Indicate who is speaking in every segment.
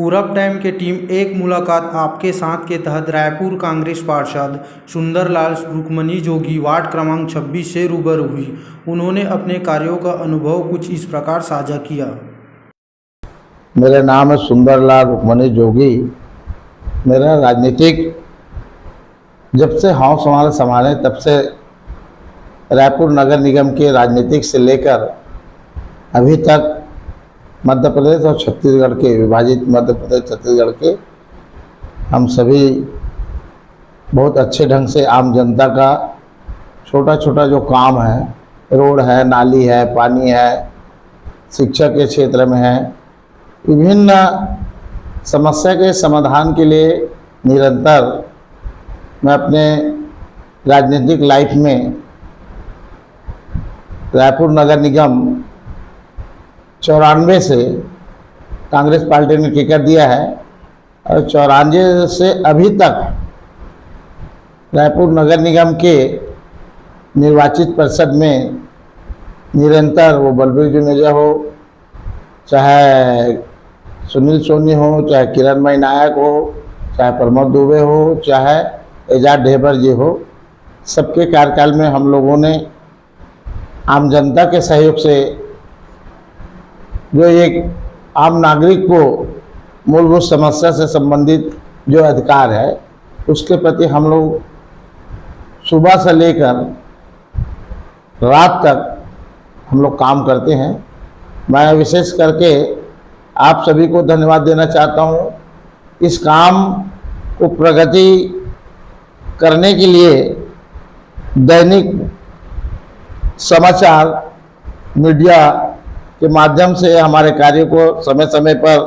Speaker 1: पूरब टाइम के टीम एक मुलाकात आपके साथ के तहत रायपुर कांग्रेस पार्षद सुंदरलाल रुक्मणी जोगी वार्ड क्रमांक 26 से रूबरू हुई। उन्होंने अपने कार्यों का अनुभव कुछ इस प्रकार साझा किया।
Speaker 2: मेरा नाम है सुंदरलाल रुक्मणी जोगी। मेरा राजनीतिक जब से हाउस संभाले तब से रायपुर नगर निगम के राजनीतिक से लेकर अभी तक मध्य प्रदेश और छत्तीसगढ़ के विभाजित मध्य प्रदेश छत्तीसगढ़ के हम सभी बहुत अच्छे ढंग से आम जनता का छोटा छोटा जो काम है, रोड है, नाली है, पानी है, शिक्षा के क्षेत्र में है, विभिन्न समस्या के समाधान के लिए निरंतर मैं अपने राजनीतिक लाइफ में रायपुर नगर निगम 94 से कांग्रेस पार्टी ने टिकट दिया है और 94 से अभी तक रायपुर नगर निगम के निर्वाचित परिषद में निरंतर वो बलबीर जुनेजा हो, चाहे सुनील सोनी हो, चाहे किरणमयी नायक हो, चाहे प्रमोद दुबे हो, चाहे एजाज ढेबर जी हो, सबके कार्यकाल में हम लोगों ने आम जनता के सहयोग से जो एक आम नागरिक को मूलभूत समस्या से संबंधित जो अधिकार है उसके प्रति हम लोग सुबह से लेकर रात तक हम लोग काम करते हैं। मैं विशेष करके आप सभी को धन्यवाद देना चाहता हूँ। इस काम को प्रगति करने के लिए दैनिक समाचार मीडिया के माध्यम से हमारे कार्य को समय समय पर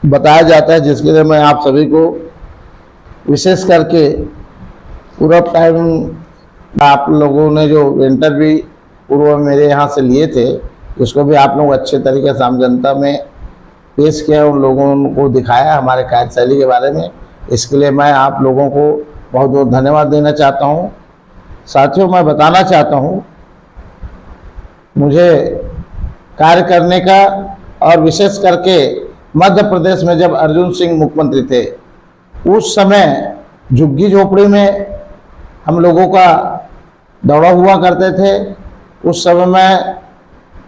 Speaker 2: बताया जाता है, जिसके लिए मैं आप सभी को विशेष करके पूरा टाइम आप लोगों ने जो इंटरव्यू पूर्व मेरे यहाँ से लिए थे उसको भी आप लोग अच्छे तरीके से आम जनता में पेश किया, उन लोगों को दिखाया हमारे कार्यशैली के बारे में। इसके लिए मैं आप लोगों को बहुत बहुत धन्यवाद देना चाहता हूँ। साथियों, मैं बताना चाहता हूँ मुझे कार्य करने का, और विशेष करके मध्य प्रदेश में जब अर्जुन सिंह मुख्यमंत्री थे उस समय झुग्गी झोपड़ी में हम लोगों का दौड़ा हुआ करते थे। उस समय में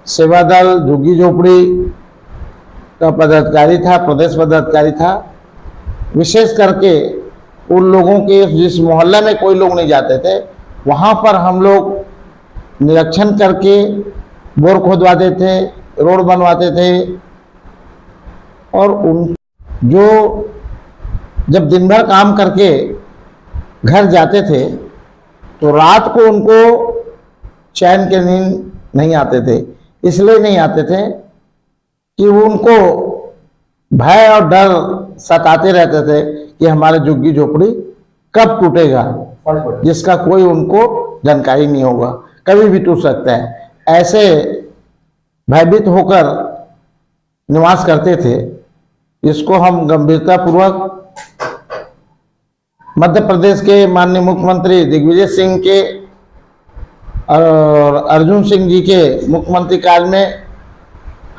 Speaker 2: सेवा दल झुग्गी झोपड़ी का पदाधिकारी था, प्रदेश पदाधिकारी था। विशेष करके उन लोगों के जिस मोहल्ले में कोई लोग नहीं जाते थे वहाँ पर हम लोग निरीक्षण करके बोर खोदवाते थे, रोड बनवाते थे, और उन जो जब दिन भर काम करके घर जाते थे तो रात को उनको चैन के नींद नहीं आते थे। इसलिए नहीं आते थे कि उनको भय और डर सताते रहते थे कि हमारे झुग्गी झोपड़ी कब टूटेगा, जिसका कोई उनको जानकारी नहीं होगा, कभी भी टूट सकता है। ऐसे भयभीत होकर निवास करते थे। इसको हम गंभीरतापूर्वक मध्य प्रदेश के माननीय मुख्यमंत्री दिग्विजय सिंह के और अर्जुन सिंह जी के मुख्यमंत्री काल में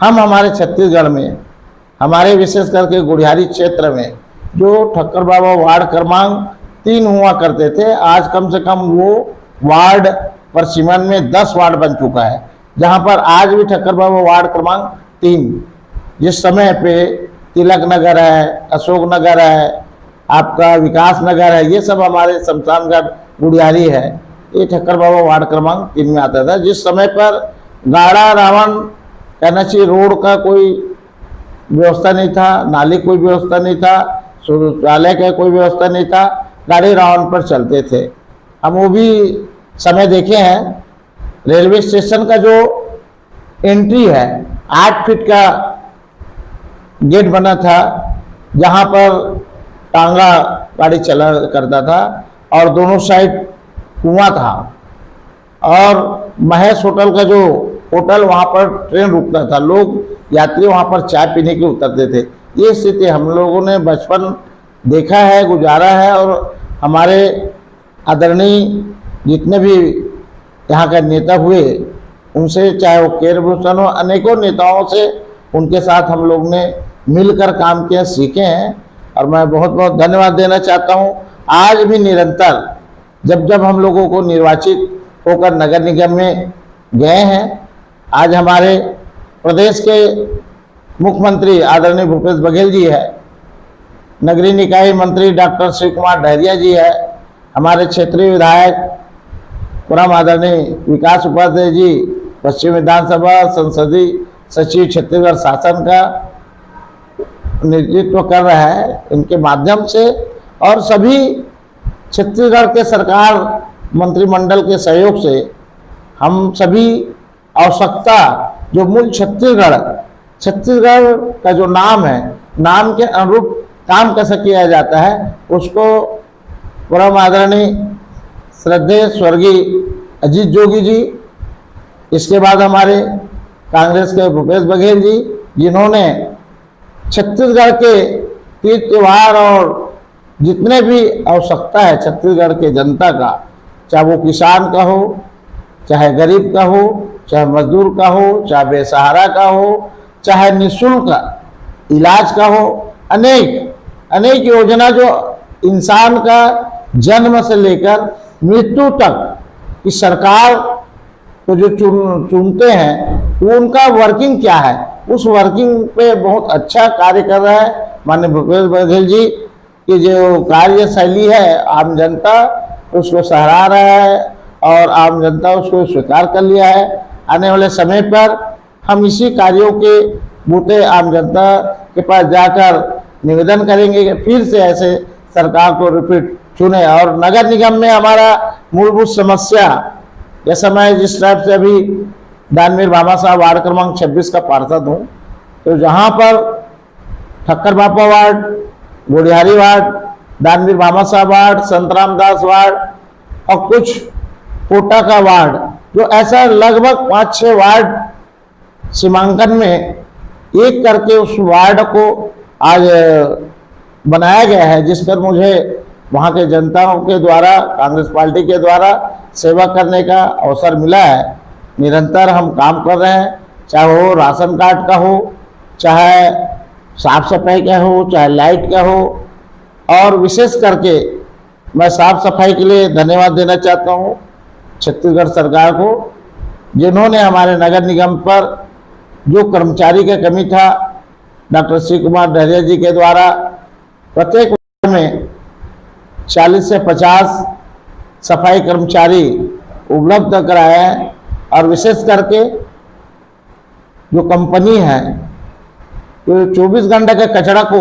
Speaker 2: हम हमारे छत्तीसगढ़ में हमारे विशेष करके गुढ़ियारी क्षेत्र में जो ठक्कर बाबा वार्ड क्रमांक 3 हुआ करते थे, आज कम से कम वो वार्ड पर सीमन में 10 वार्ड बन चुका है, जहां पर आज भी ठक्कर बाबा वार्ड क्रमांक 3, जिस समय पे तिलक नगर है, अशोक नगर है, आपका विकास नगर है, ये सब हमारे शमशानगढ़ गुड़ियारी है, ये ठक्कर बाबा वार्ड क्रमांक 3 में आता था। जिस समय पर गाड़ा रावण कहना चाहिए, रोड का कोई व्यवस्था नहीं था, नाली कोई व्यवस्था नहीं था, शौचालय का कोई व्यवस्था नहीं था, गाड़ी रावण पर चलते थे। हम वो भी समय देखे हैं। रेलवे स्टेशन का जो एंट्री है 8 फीट का गेट बना था, जहां पर टांगा गाड़ी चला करता था और दोनों साइड कुआं था, और महेश होटल का जो होटल वहां पर ट्रेन रुकता था, लोग यात्री वहां पर चाय पीने के उतरते थे। ये स्थिति हम लोगों ने बचपन देखा है, गुजारा है, और हमारे आदरणीय जितने भी यहाँ का नेता हुए उनसे, चाहे वो केर भूषण हो, अनेकों नेताओं से उनके साथ हम लोग ने मिलकर काम किया, सीखे हैं। और मैं बहुत बहुत धन्यवाद देना चाहता हूँ। आज भी निरंतर जब जब हम लोगों को निर्वाचित होकर नगर निगम में गए हैं, आज हमारे प्रदेश के मुख्यमंत्री आदरणीय भूपेश बघेल जी है, नगरीय निकाय मंत्री डॉक्टर शिव कुमार डहरिया जी है, हमारे क्षेत्रीय विधायक परम आदरणीय विकास उपाध्याय जी पश्चिम विधानसभा संसदीय सचिव छत्तीसगढ़ शासन का नेतृत्व कर रहा है, इनके माध्यम से और सभी छत्तीसगढ़ के सरकार मंत्रिमंडल के सहयोग से हम सभी आवश्यकता जो मूल छत्तीसगढ़ का जो नाम है, नाम के अनुरूप काम कैसे किया जाता है, उसको परम आदरणीय श्रद्धेय स्वर्गीय अजीत जोगी जी, इसके बाद हमारे कांग्रेस के भूपेश बघेल जी, जिन्होंने छत्तीसगढ़ के तीज त्योहार और जितने भी आवश्यकता है छत्तीसगढ़ के जनता का, चाहे वो किसान का हो, चाहे गरीब का हो, चाहे मजदूर का हो, चाहे बेसहारा का हो, चाहे निःशुल्क इलाज का हो, अनेक योजना जो इंसान का जन्म से लेकर मृत्यु तक की सरकार को जो चुनते हैं, वो उनका वर्किंग क्या है, उस वर्किंग पे बहुत अच्छा कार्य कर रहा है माननीय भूपेश बघेल जी की जो कार्यशैली है, आम जनता उसको सराह रहा है और आम जनता उसको स्वीकार कर लिया है। आने वाले समय पर हम इसी कार्यों के बूते आम जनता के पास जाकर निवेदन करेंगे कि फिर से ऐसे सरकार को रिपीट चुने। और नगर निगम में हमारा मूलभूत समस्या, जैसा मैं जिस टाइप से अभी दानवीर बाबा साहब वार्ड क्रमांक 26 का पार्षद हूँ, तो जहाँ पर ठक्कर बापा वार्ड, गुड़ियारी वार्ड, दानवीर बाबा साहब वार्ड, संतराम दास वार्ड और कुछ कोटा का वार्ड, जो ऐसा लगभग 5-6 वार्ड सीमांकन में एक करके उस वार्ड को आज बनाया गया है, जिस पर मुझे वहाँ के जनताओं के द्वारा, कांग्रेस पार्टी के द्वारा सेवा करने का अवसर मिला है। निरंतर हम काम कर रहे हैं, चाहे वो राशन कार्ड का हो, चाहे साफ सफाई का हो, चाहे लाइट का हो। और विशेष करके मैं साफ सफाई के लिए धन्यवाद देना चाहता हूँ छत्तीसगढ़ सरकार को, जिन्होंने हमारे नगर निगम पर जो कर्मचारी का कमी था, डॉक्टर शिव कुमार डहरिया जी के द्वारा प्रत्येक वार्ड में 40 से 50 सफाई कर्मचारी उपलब्ध कराए हैं। और विशेष करके जो कंपनी है, तो 24 घंटे के कचरा को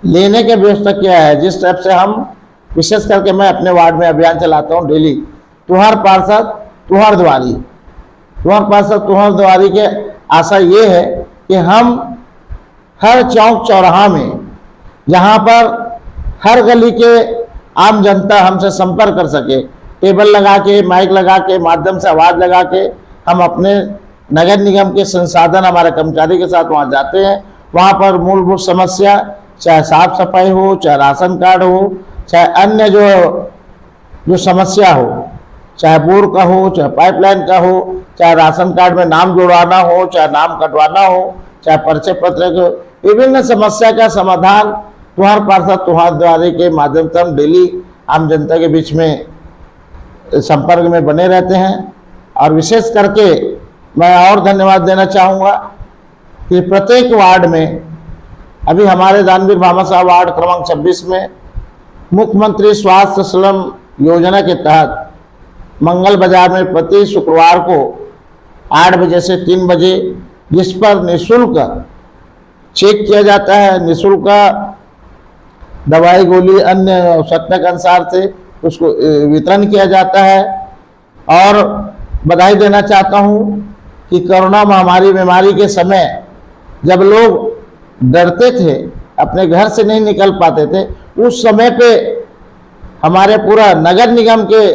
Speaker 2: लेने की व्यवस्था किया है, जिस टाइप से हम विशेष करके मैं अपने वार्ड में अभियान चलाता हूँ डेली, तुहार पार्षद तुहार द्वारी, तुहार पार्षद तुहार द्वारी के आशा ये है कि हम हर चौक चौराहा में, जहाँ पर हर गली के आम जनता हमसे संपर्क कर सके, टेबल लगा के, माइक लगा के, माध्यम से आवाज़ लगा के हम अपने नगर निगम के संसाधन हमारे कर्मचारी के साथ वहाँ जाते हैं। वहाँ पर मूलभूत समस्या, चाहे साफ सफाई हो, चाहे राशन कार्ड हो, चाहे अन्य जो समस्या हो, चाहे बोर का हो, चाहे पाइपलाइन का हो, चाहे राशन कार्ड में नाम जुड़वाना हो, चाहे नाम कटवाना हो, चाहे परिचय पत्र को, विभिन्न समस्या का समाधान तुहार पार्षद तुहार द्वारे के माध्यम से हम डेली आम जनता के बीच में संपर्क में बने रहते हैं। और विशेष करके मैं और धन्यवाद देना चाहूँगा कि प्रत्येक वार्ड में, अभी हमारे दानवीर बाबा साहब वार्ड क्रमांक 26 में मुख्यमंत्री स्वास्थ्य स्लम योजना के तहत मंगल बाजार में प्रति शुक्रवार को 8 बजे से 3 बजे, जिस पर निःशुल्क चेक किया जाता है, निःशुल्क दवाई गोली अन्य आवश्यकता के अनुसार से उसको वितरण किया जाता है। और बधाई देना चाहता हूँ कि कोरोना महामारी बीमारी के समय जब लोग डरते थे, अपने घर से नहीं निकल पाते थे, उस समय पे हमारे पूरा नगर निगम के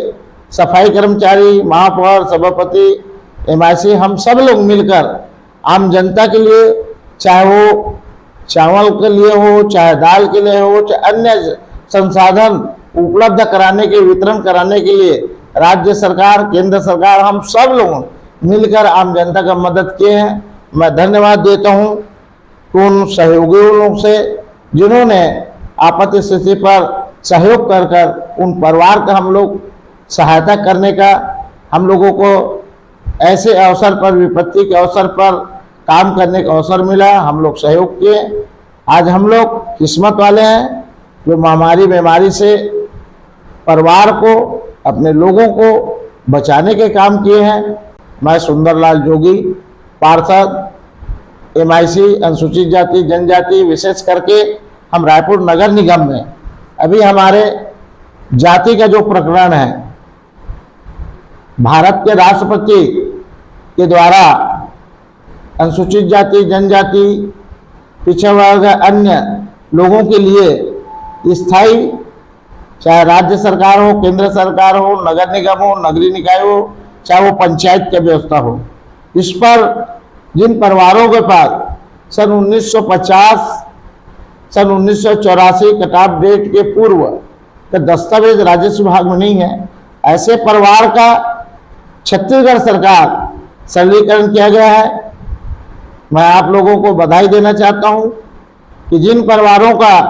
Speaker 2: सफाई कर्मचारी, महापौर, सभापति, MIC, हम सब लोग मिलकर आम जनता के लिए, चाहे वो चावल के लिए हो, चाहे दाल के लिए हो, चाहे अन्य संसाधन उपलब्ध कराने के, वितरण कराने के लिए राज्य सरकार, केंद्र सरकार, हम सब लोगों मिलकर आम जनता का मदद किए हैं। मैं धन्यवाद देता हूं तो उन सहयोगियों से जिन्होंने आपात स्थिति पर सहयोग कर कर उन परिवार का हम लोग सहायता करने का, हम लोगों को ऐसे अवसर पर, विपत्ति के अवसर पर काम करने का अवसर मिला, हम लोग सहयोग किए। आज हम लोग किस्मत वाले हैं जो महामारी बीमारी से परिवार को, अपने लोगों को बचाने के काम किए हैं। मैं सुंदरलाल जोगी, पार्षद MIC अनुसूचित जाति जनजाति, विशेष करके हम रायपुर नगर निगम में अभी हमारे जाति का जो प्रकरण है, भारत के राष्ट्रपति के द्वारा अनुसूचित जाति जनजाति, पिछड़ा वर्ग, अन्य लोगों के लिए स्थायी, चाहे राज्य सरकार हो, केंद्र सरकार हो, नगर निगम हो, नगरीय निकाय हो, चाहे वो पंचायत की व्यवस्था हो, इस पर जिन परिवारों के पास सन 1950, सन 1984 कट ऑफ डेट के पूर्व का दस्तावेज राजस्व विभाग में नहीं है, ऐसे परिवार का छत्तीसगढ़ सरकार सरलीकरण किया गया है। मैं आप लोगों को बधाई देना चाहता हूं कि जिन परिवारों का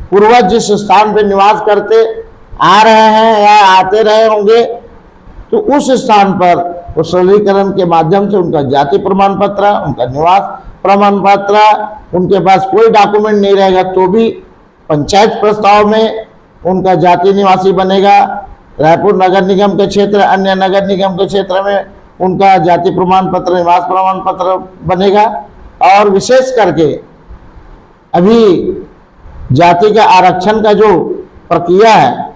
Speaker 2: पूर्वज जिस स्थान पर निवास करते आ रहे हैं या आते रहे होंगे, तो उस स्थान पर उस सरलीकरण के माध्यम से उनका जाति प्रमाण पत्र, उनका निवास प्रमाण पत्र, उनके पास कोई डॉक्यूमेंट नहीं रहेगा तो भी पंचायत प्रस्ताव में उनका जाति निवासी बनेगा। रायपुर नगर निगम के क्षेत्र, अन्य नगर निगम के क्षेत्र में उनका जाति प्रमाण पत्र, निवास प्रमाण पत्र बनेगा। और विशेष करके अभी जाति का आरक्षण का जो प्रक्रिया है,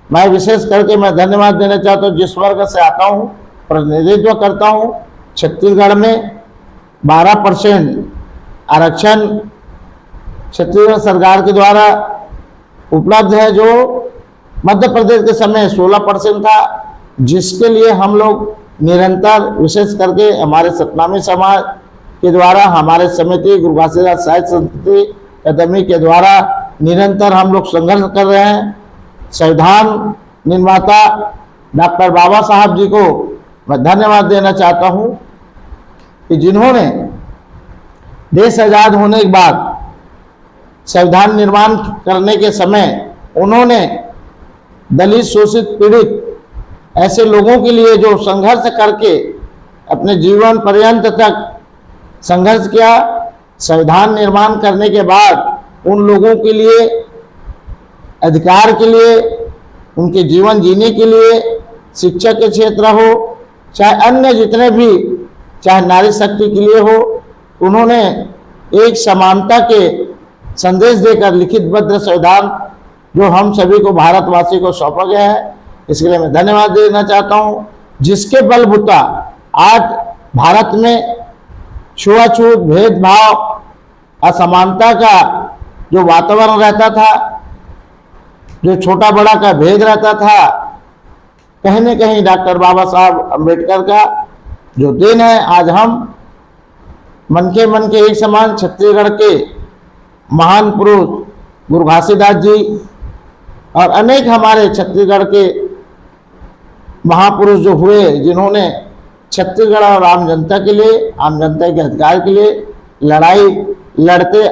Speaker 2: मैं विशेष करके मैं धन्यवाद देना चाहता हूँ। जिस वर्ग से आता हूँ, प्रतिनिधित्व करता हूँ, छत्तीसगढ़ में 12% आरक्षण छत्तीसगढ़ सरकार के द्वारा उपलब्ध है, जो मध्य प्रदेश के समय 16% था, जिसके लिए हम लोग निरंतर, विशेष करके हमारे सतनामी समाज के द्वारा, हमारे समिति गुरु घासीदास साहित्य संस्कृति अकादमी के द्वारा निरंतर हम लोग संघर्ष कर रहे हैं। संविधान निर्माता डॉक्टर बाबा साहब जी को मैं धन्यवाद देना चाहता हूं कि जिन्होंने देश आजाद होने के बाद संविधान निर्माण करने के समय उन्होंने दलित, शोषित, पीड़ित ऐसे लोगों के लिए जो संघर्ष करके अपने जीवन पर्यंत तक संघर्ष किया, संविधान निर्माण करने के बाद उन लोगों के लिए अधिकार के लिए, उनके जीवन जीने के लिए, शिक्षा के क्षेत्र हो, चाहे अन्य जितने भी, चाहे नारी शक्ति के लिए हो, उन्होंने एक समानता के संदेश देकर लिखितबद्ध संविधान जो हम सभी को, भारतवासी को सौंपा गया है, इसके लिए मैं धन्यवाद देना चाहता हूं। जिसके बलबूता आज भारत में छुआछूत, भेदभाव, असमानता का जो वातावरण रहता था, जो छोटा बड़ा का भेद रहता था, कहीं न कहीं डॉक्टर बाबा साहब अम्बेडकर का जो देन है, आज हम मन के एक समान छत्तीसगढ़ के महान पुरुष गुरु घासीदास जी और अनेक हमारे छत्तीसगढ़ के महापुरुष जो हुए, जिन्होंने छत्तीसगढ़ और आम जनता के लिए, आम जनता के अधिकार के लिए लड़ाई लड़ते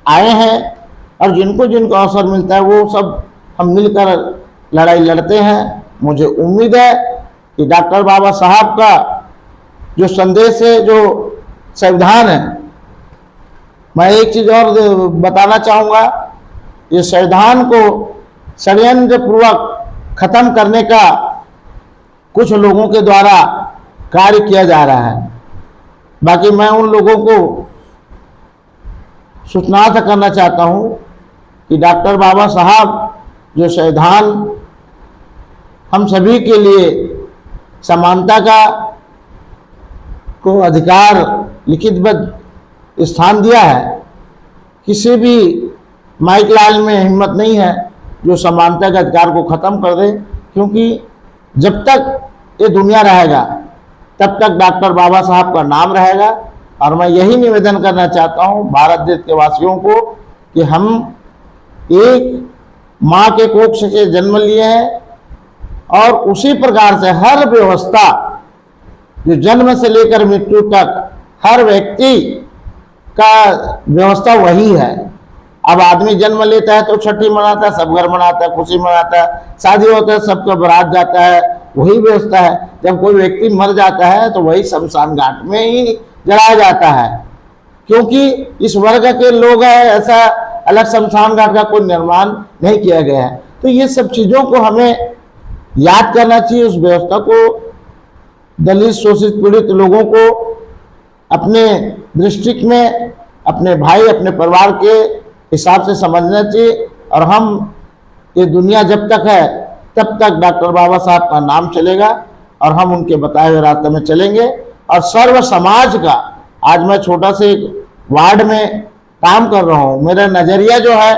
Speaker 2: आए हैं, और जिनको जिनको अवसर मिलता है वो सब हम मिलकर लड़ाई लड़ते हैं। मुझे उम्मीद है कि डॉक्टर बाबा साहब का जो संदेश है, जो संविधान है, मैं एक चीज और बताना चाहूँगा, ये संविधान को षड्यंत्र पूर्वक खत्म करने का कुछ लोगों के द्वारा कार्य किया जा रहा है। बाकी मैं उन लोगों को सूचना करना चाहता हूं कि डॉक्टर बाबा साहब जो संविधान हम सभी के लिए समानता का को अधिकार लिखितबद्ध स्थान दिया है, किसी भी माइक लाल में हिम्मत नहीं है जो समानता के अधिकार को खत्म कर दे, क्योंकि जब तक ये दुनिया रहेगा तब तक डॉक्टर बाबा साहब का नाम रहेगा। और मैं यही निवेदन करना चाहता हूं भारत देश के वासियों को कि हम एक माँ के कोख से जन्म लिए हैं, और उसी प्रकार से हर व्यवस्था जो जन्म से लेकर मृत्यु तक हर व्यक्ति का व्यवस्था वही है। अब आदमी जन्म लेता है तो छठी मनाता है, सब घर मनाता है, खुशी मनाता है, शादी होता है सबका बारात जाता है, वही व्यवस्था है। जब कोई व्यक्ति मर जाता है तो वही शमशान घाट में ही जलाया जाता है, क्योंकि इस वर्ग के लोग हैं, ऐसा अलग शमशान घाट का कोई निर्माण नहीं किया गया है। तो ये सब चीजों को हमें याद करना चाहिए, उस व्यवस्था को दलित शोषित पीड़ित लोगों को अपने डिस्ट्रिक्ट में अपने भाई अपने परिवार के हिसाब से समझना चाहिए। और हम ये दुनिया जब तक है तब तक डॉक्टर बाबा साहब का नाम चलेगा और हम उनके बताए हुए रास्ते में चलेंगे। और सर्व समाज का, आज मैं छोटा से वार्ड में काम कर रहा हूँ, मेरा नजरिया जो है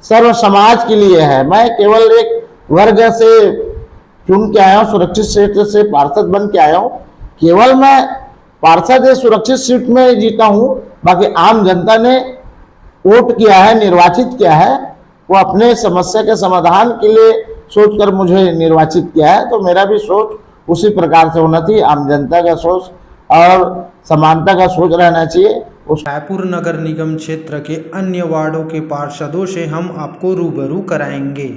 Speaker 2: सर्व समाज के लिए है। मैं केवल एक वर्ग से चुन के आया हूँ, सुरक्षित क्षेत्र से पार्षद बन के आया हूँ। केवल मैं पार्षद सुरक्षित सीट में जीता हूँ, बाकी आम जनता ने वोट किया है, निर्वाचित किया है, वो अपने समस्या के समाधान के लिए सोचकर मुझे निर्वाचित किया है। तो मेरा भी सोच उसी प्रकार से होना चाहिए, आम जनता का सोच और समानता का सोच रहना चाहिए।
Speaker 1: रायपुर नगर निगम क्षेत्र के अन्य वार्डों के पार्षदों से हम आपको रूबरू कराएंगे।